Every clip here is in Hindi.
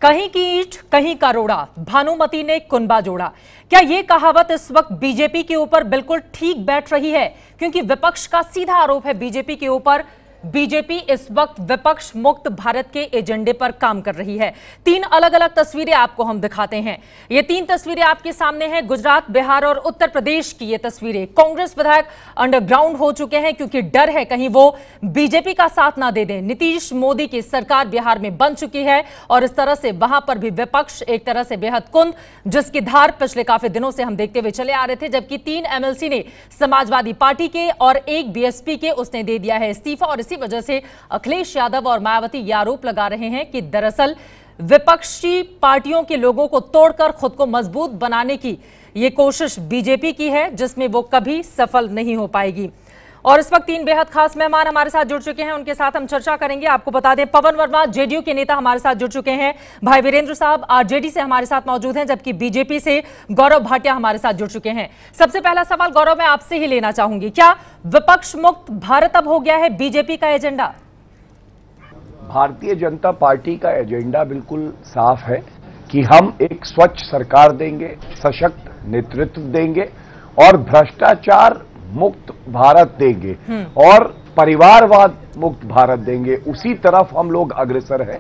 कहीं की ईंट कहीं का रोड़ा, भानुमति ने कुनबा जोड़ा। क्या यह कहावत इस वक्त बीजेपी के ऊपर बिल्कुल ठीक बैठ रही है? क्योंकि विपक्ष का सीधा आरोप है बीजेपी के ऊपर, बीजेपी इस वक्त विपक्ष मुक्त भारत के एजेंडे पर काम कर रही है। तीन अलग अलग तस्वीरें आपको हम दिखाते हैं। ये तीन तस्वीरें आपके सामने हैं, गुजरात, बिहार और उत्तर प्रदेश की ये तस्वीरें। कांग्रेस विधायक अंडरग्राउंड हो चुके हैं क्योंकि डर है कहीं वो बीजेपी का साथ ना दे दें। नीतीश मोदी की सरकार बिहार में बन चुकी है और इस तरह से वहां पर भी विपक्ष एक तरह से बेहद कुंद, जिसकी धार पिछले काफी दिनों से हम देखते हुए चले आ रहे थे। जबकि 3 एमएलसी ने समाजवादी पार्टी के और एक बीएसपी के उसने दे दिया है इस्तीफा और इसी वजह से अखिलेश यादव और मायावती ये आरोप लगा रहे हैं कि दरअसल विपक्षी पार्टियों के लोगों को तोड़कर खुद को मजबूत बनाने की ये कोशिश बीजेपी की है, जिसमें वो कभी सफल नहीं हो पाएगी। और इस वक्त 3 बेहद खास मेहमान हमारे साथ जुड़ चुके हैं, उनके साथ हम चर्चा करेंगे। आपको बता दें, पवन वर्मा जेडीयू के नेता हमारे साथ जुड़ चुके हैं, भाई वीरेंद्र साहब आरजेडी से हमारे साथ मौजूद हैं, जबकि बीजेपी से गौरव भाटिया हमारे साथ जुड़ चुके हैं। सबसे पहला सवाल गौरव मैं आपसे ही लेना चाहूंगी, क्या विपक्ष मुक्त भारत अब हो गया है बीजेपी का एजेंडा? भारतीय जनता पार्टी का एजेंडा बिल्कुल साफ है कि हम एक स्वच्छ सरकार देंगे, सशक्त नेतृत्व देंगे और भ्रष्टाचार मुक्त भारत देंगे और परिवारवाद मुक्त भारत देंगे। उसी तरफ हम लोग अग्रसर हैं।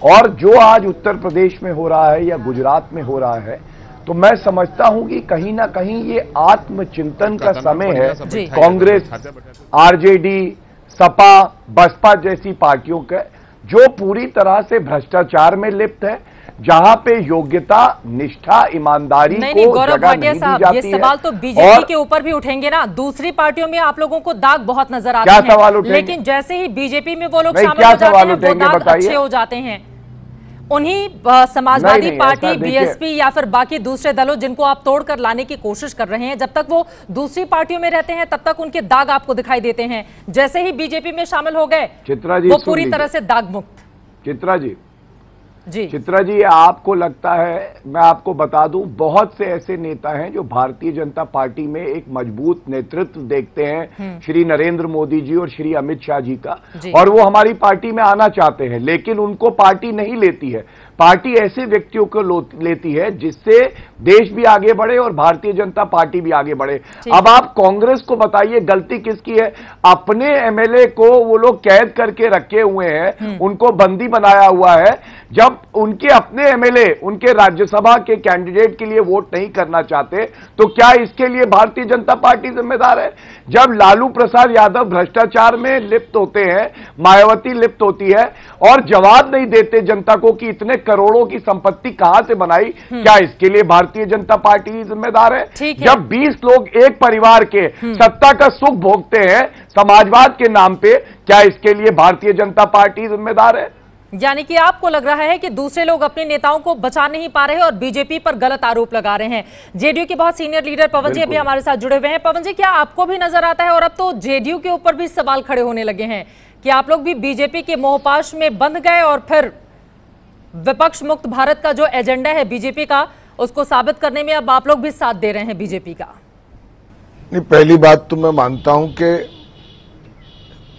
और जो आज उत्तर प्रदेश में हो रहा है या गुजरात में हो रहा है, तो मैं समझता हूं कि कहीं ना कहीं ये आत्मचिंतन का समय है कांग्रेस, आरजेडी, सपा, बसपा जैसी पार्टियों के, जो पूरी तरह से भ्रष्टाचार में लिप्त है, जहां पे योग्यता, निष्ठा, ईमानदारी को गौरव जगह नहीं दी जाती है। ये सवाल तो बीजेपी के ऊपर भी उठेंगे ना, दूसरी पार्टियों में आप लोगों को दाग बहुत नजर आते हैं। क्या सवाल उठेंगे? लेकिन जैसे ही बीजेपी में वो लोग शामिल हो जाते हैं, वो दाग अच्छे हो जाते हैं। उन्हीं समाजवादी पार्टी, बीएसपी या फिर बाकी दूसरे दलों जिनको आप तोड़कर लाने की कोशिश कर रहे हैं, जब तक वो दूसरी पार्टियों में रहते हैं तब तक उनके दाग आपको दिखाई देते हैं। जैसे ही बीजेपी में शामिल हो गए वो पूरी तरह से दाग मुक्त। चित्रा जी, आपको लगता है, मैं आपको बता दूं, बहुत से ऐसे नेता हैं जो भारतीय जनता पार्टी में एक मजबूत नेतृत्व देखते हैं, श्री नरेंद्र मोदी जी और श्री अमित शाह जी का, और वो हमारी पार्टी में आना चाहते हैं, लेकिन उनको पार्टी नहीं लेती है। पार्टी ऐसे व्यक्तियों को लेती है जिससे देश भी आगे बढ़े और भारतीय जनता पार्टी भी आगे बढ़े। अब आप कांग्रेस को बताइए, गलती किसकी है? अपने एमएलए को वो लोग कैद करके रखे हुए हैं, उनको बंदी बनाया हुआ है। जब उनके अपने एमएलए उनके राज्यसभा के कैंडिडेट के लिए वोट नहीं करना चाहते, तो क्या इसके लिए भारतीय जनता पार्टी जिम्मेदार है? जब लालू प्रसाद यादव भ्रष्टाचार में लिप्त होते हैं, मायावती लिप्त होती है और जवाब नहीं देते जनता को कि इतने करोड़ों की संपत्ति कहां से बनाई, क्या इसके लिए भारतीय जनता पार्टी ही जिम्मेदार है? जब 20 लोग एक परिवार के सत्ता का सुख भोगते हैं समाजवाद के नाम पे, क्या इसके लिए भारतीय जनता पार्टी जिम्मेदार है? यानी कि आपको लग रहा है कि दूसरे लोग अपने नेताओं को बचा नहीं पा रहे और बीजेपी पर गलत आरोप लगा रहे हैं। जेडीयू के बहुत सीनियर लीडर पवन जी अभी हमारे साथ जुड़े हुए हैं। पवन जी, क्या आपको भी नजर आता है, और अब तो जेडीयू के ऊपर भी सवाल खड़े होने लगे हैं कि आप लोग भी बीजेपी के मोहपाश में बंध गए और फिर विपक्ष मुक्त भारत का जो एजेंडा है बीजेपी का, उसको साबित करने में अब आप लोग भी साथ दे रहे हैं बीजेपी का? नहीं, पहली बात तो मैं मानता हूं कि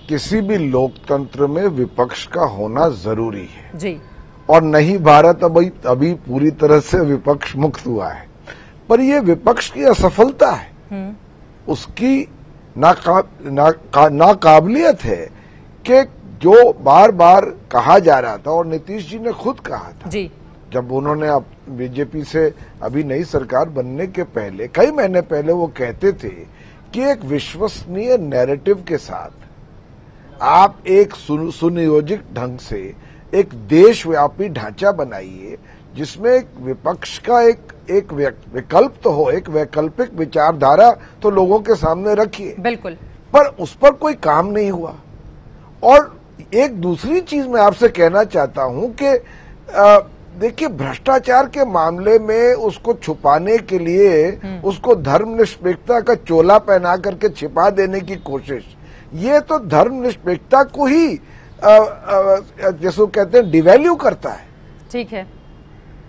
किसी भी लोकतंत्र में विपक्ष का होना जरूरी है जी, और नहीं भारत अभी पूरी तरह से विपक्ष मुक्त हुआ है, पर यह विपक्ष की असफलता है, उसकी नाकाबिलियत है कि जो बार बार कहा जा रहा था, और नीतीश जी ने खुद कहा था जी, जब उन्होंने बीजेपी से अभी नई सरकार बनने के पहले, कई महीने पहले वो कहते थे कि एक विश्वसनीय नैरेटिव के साथ आप एक सुनियोजित ढंग से एक देशव्यापी ढांचा बनाइए जिसमें एक विपक्ष का एक विकल्प तो हो, एक वैकल्पिक विचारधारा तो लोगों के सामने रखिए। बिल्कुल, पर उस पर कोई काम नहीं हुआ। और एक दूसरी चीज मैं आपसे कहना चाहता हूं कि देखिए, भ्रष्टाचार के मामले में उसको छुपाने के लिए उसको धर्मनिरपेक्षता का चोला पहना करके छिपा देने की कोशिश, ये तो धर्मनिरपेक्षता को ही जैसे कहते हैं डिवैल्यू करता है। ठीक है,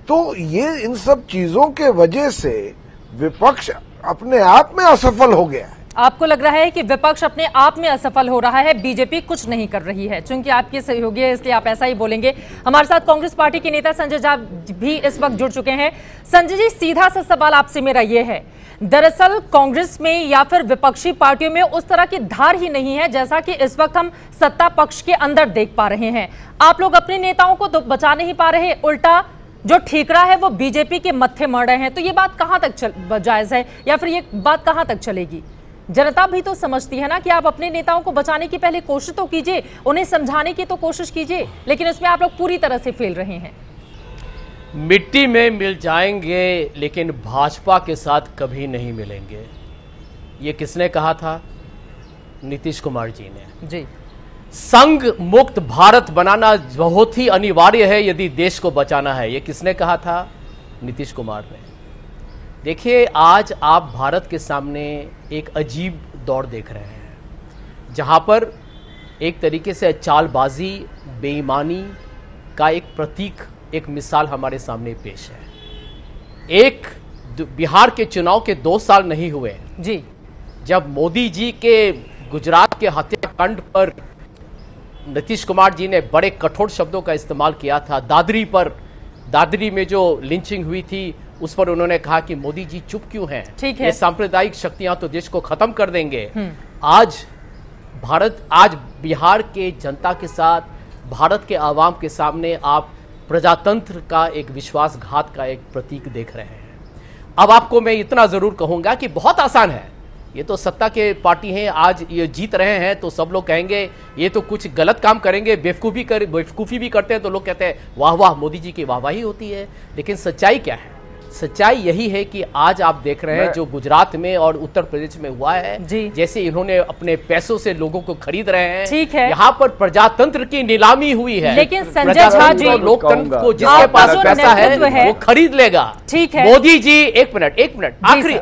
तो ये इन सब चीजों के वजह से विपक्ष अपने आप में असफल हो गया है। आपको लग रहा है कि विपक्ष अपने आप में असफल हो रहा है, बीजेपी कुछ नहीं कर रही है। चूंकि आपके सहयोगी है इसलिए आप ऐसा ही बोलेंगे। हमारे साथ कांग्रेस पार्टी के नेता संजय झा भी इस वक्त जुड़ चुके हैं। संजय जी, सीधा सा सवाल आपसे मेरा ये है, दरअसल कांग्रेस में या फिर विपक्षी पार्टियों में उस तरह की धार ही नहीं है जैसा कि इस वक्त हम सत्ता पक्ष के अंदर देख पा रहे हैं। आप लोग अपने नेताओं को तो बचा नहीं पा रहे, उल्टा जो ठीकरा है वो बीजेपी के मत्थे मर रहे हैं। तो ये बात कहां तक जायज है या फिर ये बात कहां तक चलेगी? जनता भी तो समझती है ना कि आप अपने नेताओं को बचाने की पहले कोशिश तो कीजिए, उन्हें समझाने की तो कोशिश कीजिए, लेकिन इसमें आप लोग पूरी तरह से फेल रहे हैं। मिट्टी में मिल जाएंगे लेकिन भाजपा के साथ कभी नहीं मिलेंगे, ये किसने कहा था? नीतीश कुमार जी ने। जी। संघ मुक्त भारत बनाना बहुत ही अनिवार्य है यदि देश को बचाना है, ये किसने कहा था? नीतीश कुमार ने। देखिए, आज आप भारत के सामने एक अजीब दौर देख रहे हैं जहां पर एक तरीके से चालबाजी, बेईमानी का एक प्रतीक, एक मिसाल हमारे सामने पेश है। एक बिहार के चुनाव के 2 साल नहीं हुए जी, जब मोदी जी के गुजरात के हत्याकांड पर नीतीश कुमार जी ने बड़े कठोर शब्दों का इस्तेमाल किया था। दादरी में जो लिंचिंग हुई थी उस पर उन्होंने कहा कि मोदी जी चुप क्यों हैं, ठीक है, ये सांप्रदायिक शक्तियां तो देश को खत्म कर देंगे। आज बिहार के जनता के साथ, भारत के आवाम के सामने आप प्रजातंत्र का एक विश्वासघात का एक प्रतीक देख रहे हैं। अब आपको मैं इतना जरूर कहूंगा कि बहुत आसान है, ये तो सत्ता के पार्टी हैं, आज ये जीत रहे हैं तो सब लोग कहेंगे ये तो कुछ गलत काम करेंगे, बेवकूफ़ी भी करते हैं तो लोग कहते हैं वाह वाह मोदी जी की वाहवाही होती है। लेकिन सच्चाई क्या है? सच्चाई यही है कि आज आप देख रहे हैं जो गुजरात में और उत्तर प्रदेश में हुआ है, जैसे इन्होंने अपने पैसों से लोगों को खरीद रहे हैं। ठीक है, यहाँ पर प्रजातंत्र की नीलामी हुई है। लेकिन संजय झा जी, लोकतंत्र को जिसके पास पैसा है वो खरीद लेगा। ठीक है, मोदी जी, एक मिनट,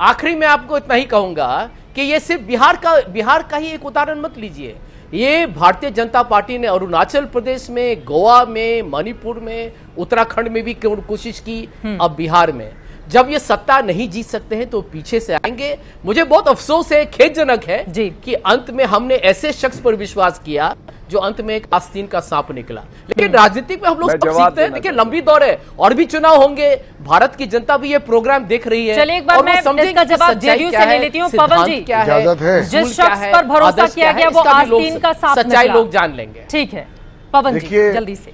आखिरी में आपको इतना ही कहूंगा कि ये सिर्फ बिहार का ही एक उदाहरण मत लीजिए। ये भारतीय जनता पार्टी ने अरुणाचल प्रदेश में, गोवा में, मणिपुर में, उत्तराखंड में भी कोशिश की, अब बिहार में। जब ये सत्ता नहीं जीत सकते हैं तो पीछे से आएंगे। मुझे बहुत अफसोस है, खेदजनक है कि अंत में हमने ऐसे शख्स पर विश्वास किया जो अंत में एक आस्तीन का सांप निकला। लेकिन राजनीति में हम लोग सब सीखते हैं। देखिए, लंबी दौर है और भी चुनाव होंगे, भारत की जनता भी ये प्रोग्राम देख रही है। चलिए एक बार मैं इसका जवाब जेडीयू से ले लेती हूँ। पवन जी, जिस शख्स पर भरोसा किया गया वो आस्तीन का सांप निकला, सच्चाई लोग जान लेंगे। ठीक है पवन जी, जल्दी से।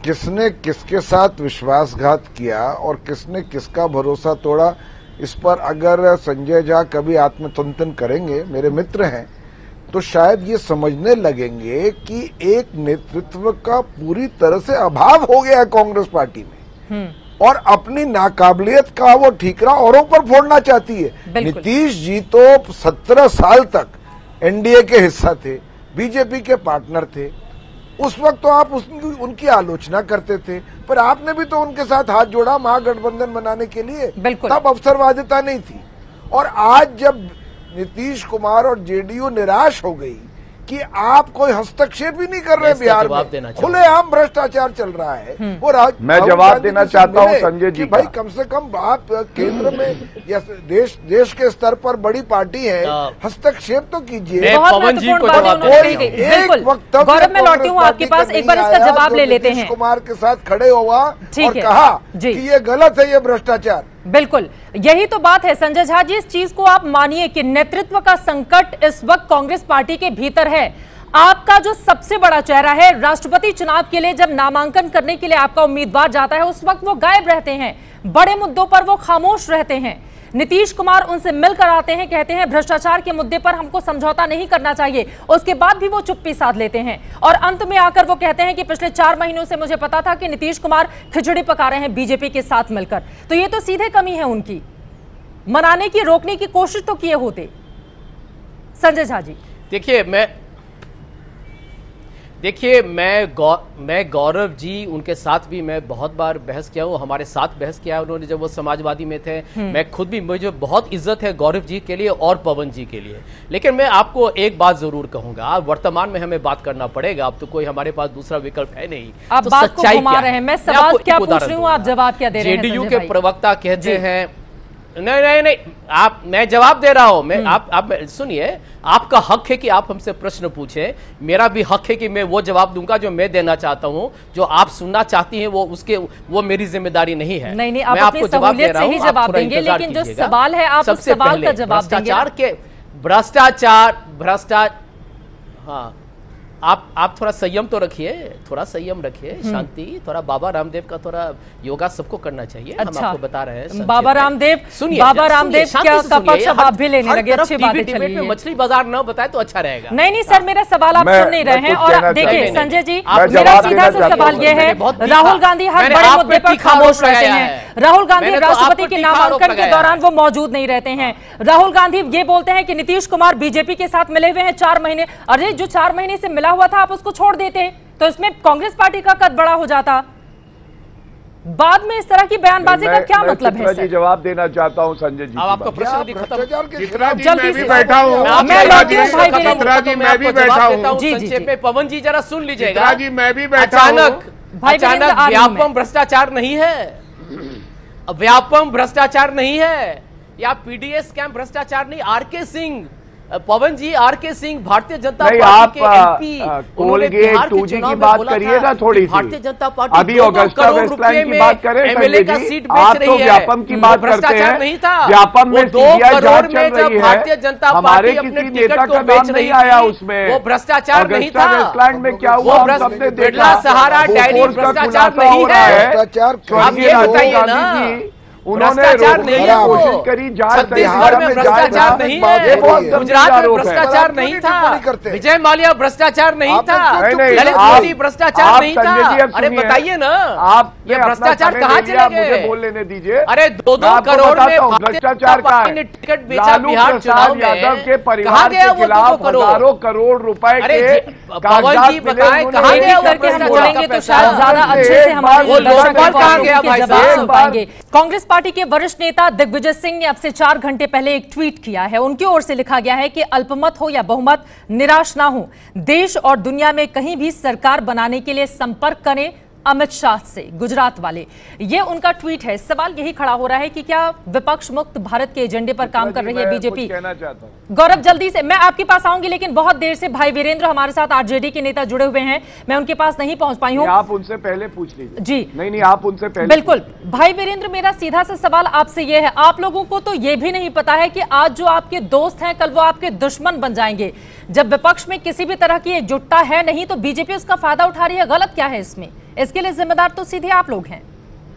किसने किसके साथ विश्वासघात किया और किसने किसका भरोसा तोड़ा, इस पर अगर संजय झा कभी आत्मचिंतन करेंगे, मेरे मित्र हैं, तो शायद ये समझने लगेंगे कि एक नेतृत्व का पूरी तरह से अभाव हो गया है कांग्रेस पार्टी में और अपनी नाकाबिलियत का वो ठीकरा औरों पर फोड़ना चाहती है। नीतीश जी तो 17 साल तक एनडीए के हिस्सा थे, बीजेपी के पार्टनर थे। उस वक्त तो आप उनकी आलोचना करते थे, पर आपने भी तो उनके साथ हाथ जोड़ा महागठबंधन बनाने के लिए, तब अवसरवादिता नहीं थी। और आज जब नीतीश कुमार और जेडीयू निराश हो गई कि आप कोई हस्तक्षेप भी नहीं कर रहे बिहार में, खुलेआम भ्रष्टाचार चल रहा है, वो मैं जवाब देना चाहता हूं संजय जी, भाई कम से कम आप केंद्र में या देश के स्तर पर बड़ी पार्टी है, हस्तक्षेप तो कीजिए। गौरव, मैं लौटी हूँ आपके पास, एक बार इसका जवाब ले लेते हैं। कुमार के साथ खड़े हुआ और कहा कि ये गलत है, ये भ्रष्टाचार। बिल्कुल यही तो बात है संजय झा जी, इस चीज को आप मानिए कि नेतृत्व का संकट इस वक्त कांग्रेस पार्टी के भीतर है। आपका जो सबसे बड़ा चेहरा है, राष्ट्रपति चुनाव के लिए जब नामांकन करने के लिए आपका उम्मीदवार जाता है उस वक्त वो गायब रहते हैं, बड़े मुद्दों पर वो खामोश रहते हैं। नीतीश कुमार उनसे मिलकर आते हैं, कहते हैं भ्रष्टाचार के मुद्दे पर हमको समझौता नहीं करना चाहिए, उसके बाद भी वो चुप्पी साध लेते हैं और अंत में आकर वो कहते हैं कि पिछले 4 महीनों से मुझे पता था कि नीतीश कुमार खिचड़ी पका रहे हैं बीजेपी के साथ मिलकर। तो ये तो सीधे कमी है उनकी, मनाने की, रोकने की कोशिश तो किए होते। संजय झा जी, देखिए, देखिए, मैं गौरव जी उनके साथ भी मैं बहुत बार बहस किया हूँ, हमारे साथ बहस किया उन्होंने जब वो समाजवादी में थे। मैं खुद भी, मुझे बहुत इज्जत है गौरव जी के लिए और पवन जी के लिए। लेकिन मैं आपको एक बात जरूर कहूंगा, वर्तमान में हमें बात करना पड़ेगा, अब तो कोई हमारे पास दूसरा विकल्प है नहीं। आप तो बात को घुमा रहे हैं, मैं सवाल क्या पूछ रही हूँ, आप जवाब क्या दे रहे हैं? जेडीयू के प्रवक्ता कहते हैं, नहीं, आप, मैं जवाब दे रहा हूं। मैं आप सुनिए, आपका हक है कि आप हमसे प्रश्न पूछें, मेरा भी हक है कि मैं वो जवाब दूंगा जो मैं देना चाहता हूं। जो आप सुनना चाहती हैं वो मेरी जिम्मेदारी नहीं है। नहीं, आप अपनी सहूलियत से ही जवाब देंगे, लेकिन जो सवाल है आप उस सवाल का जवाब देंगे। भ्रष्टाचार, हाँ, आप थोड़ा संयम तो रखिए, थोड़ा संयम रखिए, शांति, थोड़ा बाबा रामदेव का थोड़ा योगा सबको करना चाहिए। अच्छा, हम आपको बता रहे हैं बाबा रामदेव, सुनिए, बाबा रामदेव क्या पक्ष अब आप भी लेने लगे? अच्छी बात है, मछली बाजार न बताए तो अच्छा रहेगा। नहीं सर, मेरा सवाल आप सुन नहीं रहे हैं। और देखिए संजय जी, मेरा सीधा सा सवाल ये है, राहुल गांधी हर बड़े मुद्दे पर खामोश रहते हैं। राहुल गांधी राष्ट्रपति के नामांकन के दौरान वो मौजूद नहीं रहते हैं। राहुल गांधी ये बोलते हैं कि नीतीश कुमार बीजेपी के साथ मिले हुए हैं 4 महीने। अरे जो 4 महीने से मिला हुआ था आप उसको छोड़ देते तो इसमें कांग्रेस पार्टी का कद बड़ा हो जाता। बाद में इस तरह की बयानबाजी का क्या मतलब है सर? जवाब देना चाहता हूं संजय जी। अब आपका प्रश्न खत्म। जल्दी से बैठा हूं, मैं भी बैठा हूं। संक्षेप में पवन जी जरा सुन लीजिएगा जी, मैं भी बैठा हूं। अचानक व्यापम भ्रष्टाचार नहीं है, व्यापम भ्रष्टाचार नहीं है, या पीडीएस स्कैम भ्रष्टाचार नहीं। आरके सिंह, पवन जी, आरके सिंह भारतीय जनता पार्टी के एमपी, कोलगेट 2G की बात करिएगा थोड़ी सी। भारतीय जनता पार्टी अभी ऑगस्टा वेस्टलैंड की बात करें एमएलए का सीट बेच आप रही तो है। व्यापम की बात करते हैं, नहीं था व्यापम में 2 करोड़ में जब भारतीय जनता हमारे पार्टी अपने किसी टिकट नेता को का बेच नाम रही नहीं आया थी, उसमें। वो भ्रष्टाचार नहीं था। वेस्टलैंड में क्या हुआ वो सबने बिरला देखा। सहारा डेयरी भ्रष्टाचार नहीं है। आप ये बताइए ना, उन्होंने रोकने की कोशिश करी, छत्तीसगढ़ में भ्रष्टाचार नहीं है, गुजरात में भ्रष्टाचार नहीं था, विजय माल्या भ्रष्टाचार नहीं था, ललित मोदी भ्रष्टाचार नहीं था। अरे बताइए ना, आप ये भ्रष्टाचार कहाँ चले गए? बोल लेने दीजिए। अरे 2-2 करोड़ में भ्रष्टाचार का ने टिकट बेचा बिहार चुनाव में, यादव के कहाँ परिवार गया के वो 2 खिलाफ करोड़? हजारों करोड़ रुपए के पवन जी बताएं कहाँ गया वो करके हम भ्रष्टाचार बोलेंगे का तो शायद पैसा? ज्यादा अच्छे से हमारे वो लोकपाल कहाँ गया भाई जवाब सुन साहब? पाएंगे। कांग्रेस पार्टी के वरिष्ठ नेता दिग्विजय सिंह ने अब से 4 घंटे पहले एक ट्वीट किया है। उनकी ओर से लिखा गया है कि अल्पमत हो या बहुमत, निराश ना हो, देश और दुनिया में कहीं भी सरकार बनाने के लिए संपर्क करें अमित शाह से, गुजरात वाले। ये उनका ट्वीट है। सवाल यही खड़ा हो रहा है कि क्या विपक्ष मुक्त भारत के एजेंडे पर काम कर रही है बीजेपी? कहना चाहता हूं गौरव, जल्दी से मैं आपके पास आऊंगी, लेकिन बहुत देर से भाई वीरेंद्र हमारे साथ आरजेडी के नेता जुड़े हुए हैं, मैं उनके पास नहीं पहुंच पाई हूं। आप उनसे पहले पूछ लीजिए। जी नहीं, आप उनसे पहले बिल्कुल। भाई वीरेंद्र, मेरा सीधा सा सवाल आपसे यह है, आप लोगों को तो यह भी नहीं पता है कि आज जो आपके दोस्त हैं कल वो आपके दुश्मन बन जाएंगे। जब विपक्ष में किसी भी तरह की एकजुटता है नहीं तो बीजेपी उसका फायदा उठा रही है। गलत क्या है इसमें? इसके लिए जिम्मेदार तो सीधे आप लोग हैं।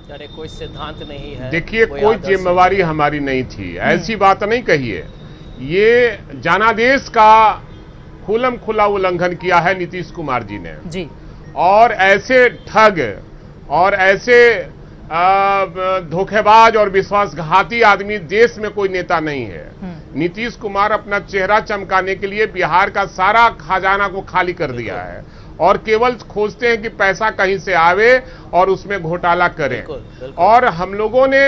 अरे कोई सिद्धांत नहीं है, देखिए, कोई जिम्मेवारी हमारी नहीं थी, ऐसी बात नहीं कहिए। ये जनादेश का खुलम खुला उल्लंघन किया है नीतीश कुमार जी ने जी। और ऐसे ठग और ऐसे धोखेबाज और विश्वासघाती आदमी देश में कोई नेता नहीं है। नीतीश कुमार अपना चेहरा चमकाने के लिए बिहार का सारा खजाना को खाली कर दिया है और केवल खोजते हैं कि पैसा कहीं से आवे और उसमें घोटाला करें। और हम लोगों ने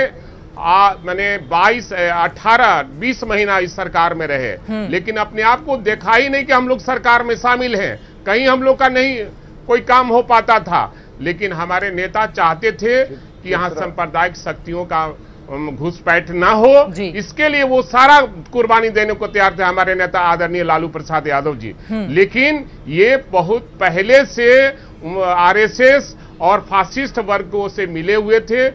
मैंने 20 महीना इस सरकार में रहे, लेकिन अपने आप को देखा ही नहीं कि हम लोग सरकार में शामिल हैं। कहीं हम लोग का नहीं कोई काम हो पाता था, लेकिन हमारे नेता चाहते थे कि यहाँ सांप्रदायिक शक्तियों का घुसपैठ ना हो। इसके लिए वो सारा कुर्बानी देने को तैयार थे हमारे नेता आदरणीय लालू प्रसाद यादव जी। लेकिन ये बहुत पहले से आरएसएस और फासिस्ट वर्गों से मिले हुए थे।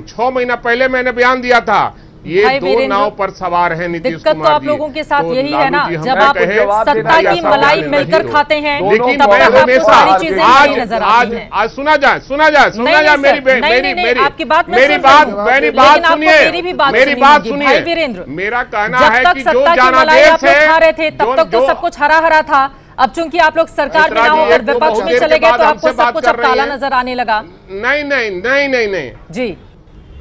6 महीना पहले मैंने बयान दिया था, ये 2 नाव पर सवार हैं नीतीश कुमार जी। दिक्कत तो आप लोगों के साथ तो यही है ना, जब आप जवाब सत्ता की मलाई मिलकर खाते हैं, लेकिन तब मैं तक आपको हमेशा सारी चीजें नहीं नजर आती हैं। आज सुना जाए आपकी बात मेरी बात सुनिए। वीरेंद्र, मेरा कहना जब है तक कि सत्ता जो की मलाई आप जनादेश लोग खा रहे थे है, तब तक तो सब कुछ हरा हरा था। अब चूंकि आप लोग सरकार में ना होकर विपक्ष में चले गए तो आपको सब कुछ अब काला नजर आने लगा। नहीं जी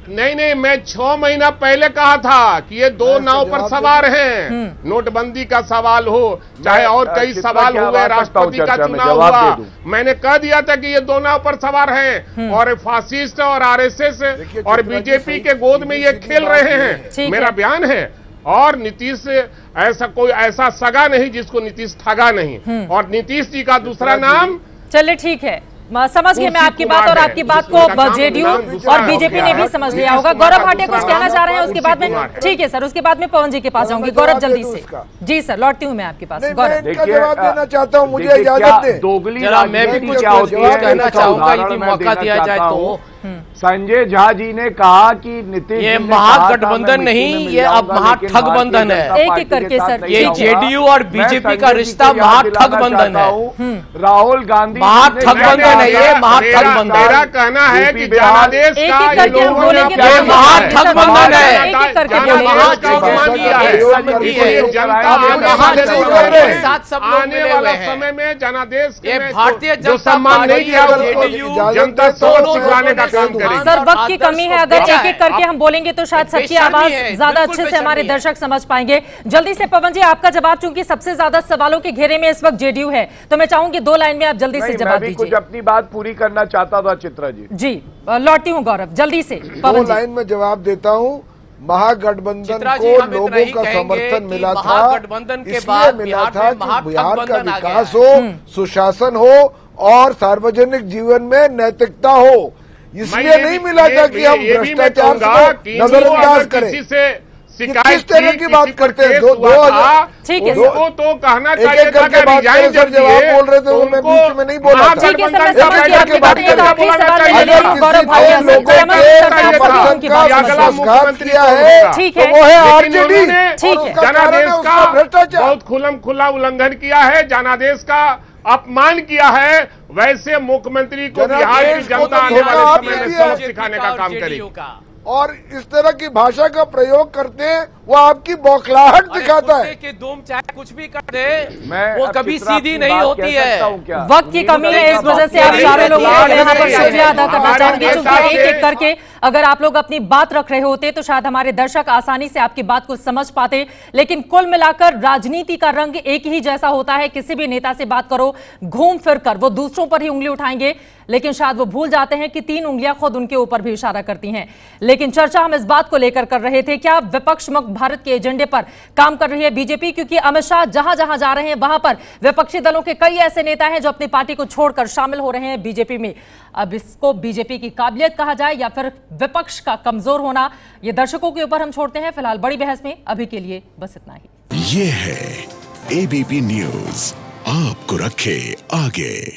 नहीं, मैं 6 महीना पहले कहा था कि ये दो नाव पर सवार हैं। नोटबंदी का सवाल हो, चाहे और कई सवाल हुए, राष्ट्रपति का चुनाव हुआ, मैंने कह दिया था कि ये दो नाव पर सवार हैं और फासिस्ट और आरएसएस और बीजेपी के गोद में ये खेल रहे हैं, मेरा बयान है। और नीतीश ऐसा सगा नहीं जिसको नीतीश ठगा नहीं। और नीतीश जी का दूसरा नाम, चलिए ठीक है, समझ गए मैं आपकी बात, और आपकी बात को जेडीयू और बीजेपी ने भी समझ लिया होगा। गौरव भाटिया कुछ कहना चाह रहे हैं, उसके बाद में ठीक है सर, उसके बाद में पवन जी के पास जाऊंगी। गौरव जल्दी से। जी सर, लौटती हूँ मैं आपके पास। गौरव जवाब देना चाहता हूँ, मुझे इजाजत दें। दोगली मैं भी कुछ कहना चाहूंगा यदि मौका दिया जाए तो। संजय झा जी ने कहा कि नीतीश, ये महागठबंधन नहीं, ये अब महाठगबंधन है। एक एक करके सर, ये जेडीयू और बीजेपी का रिश्ता महाठगबंधन है। राहुल गांधी महाठगबंधन है, ये महाठगबंधन। मेरा कहना है कि जनादेश का ये लोगों ने ये महाठगबंधन है। आने वाला समय में जनादेश ये भारतीय जो सम्मान नहीं किया उसको जनता सिखाने का काम करेगी। सर वक्त की कमी है, अगर एक एक करके हम बोलेंगे तो शायद सबकी आवाज ज्यादा अच्छे से हमारे दर्शक समझ पाएंगे। जल्दी से पवन जी आपका जवाब, चूंकि सबसे ज्यादा सवालों के घेरे में इस वक्त जेडीयू है, तो मैं चाहूंगी 2 लाइन में आप जल्दी से जवाब दीजिए। कुछ अपनी बात पूरी करना चाहता था चित्रा जी। जी लौटती हूँ गौरव, जल्दी से पवन 2 लाइन में जवाब देता हूँ। महागठबंधन को लोगों का समर्थन मिला था, इसलिए मिला था कि बिहार का विकास हो, सुशासन हो और सार्वजनिक जीवन में नैतिकता हो। इसलिए नहीं मिला था कि हम भ्रष्टाचार को नजरअंदाज करें। किस तरह की बात करते हैं? ठीक है, उनको तो कहना चाहिए था कि रिजाइन जब जवाब बोल रहे थे वो मैं बीच में नहीं बोला था। ठीक है सर, मैं समझ गया आपकी बात। एक आखिरी सवाल मैं ले रही हूं गौरव भाटिया से, किया है, ठीक है, वो है आरजेडी। ठीक है, जनादेश का बहुत खुलम खुला उल्लंघन किया है, जनादेश का अपमान किया है। वैसे मुख्यमंत्री को बिहार की जनता आने वाले समय में सबक सिखाने का काम करेगी। और इस तरह की भाषा का प्रयोग करते वो आपकी बौखलाहट दिखाता है कि तुम चाहे कुछ भी कर दे, वो कभी सीधी नहीं होती है। वक्त की कमी है, इस वजह से आप सारे लोगों को यहाँ पर शुक्रिया अदा करना चाहूंगी, क्योंकि एक एक करके अगर आप लोग अपनी बात रख रहे होते तो शायद हमारे दर्शक आसानी से आपकी बात को समझ पाते। लेकिन कुल मिलाकर राजनीति का रंग एक ही जैसा होता है। किसी भी नेता से बात करो, घूम फिर कर वो दूसरों पर ही उंगली उठाएंगे, लेकिन शायद वो भूल जाते हैं कि 3 उंगलियां खुद उनके ऊपर भी इशारा करती हैं। लेकिन चर्चा हम इस बात को लेकर कर रहे थे, क्या विपक्ष मुक्त भारत के एजेंडे पर काम कर रही है बीजेपी? क्योंकि अमित शाह जहां जहां जा रहे हैं वहां पर विपक्षी दलों के कई ऐसे नेता हैं जो अपनी पार्टी को छोड़कर शामिल हो रहे हैं बीजेपी में। अब इसको बीजेपी की काबिलियत कहा जाए या फिर विपक्ष का कमजोर होना, ये दर्शकों के ऊपर हम छोड़ते हैं। फिलहाल बड़ी बहस में अभी के लिए बस इतना ही। ये है एबीपी न्यूज, आपको रखे आगे।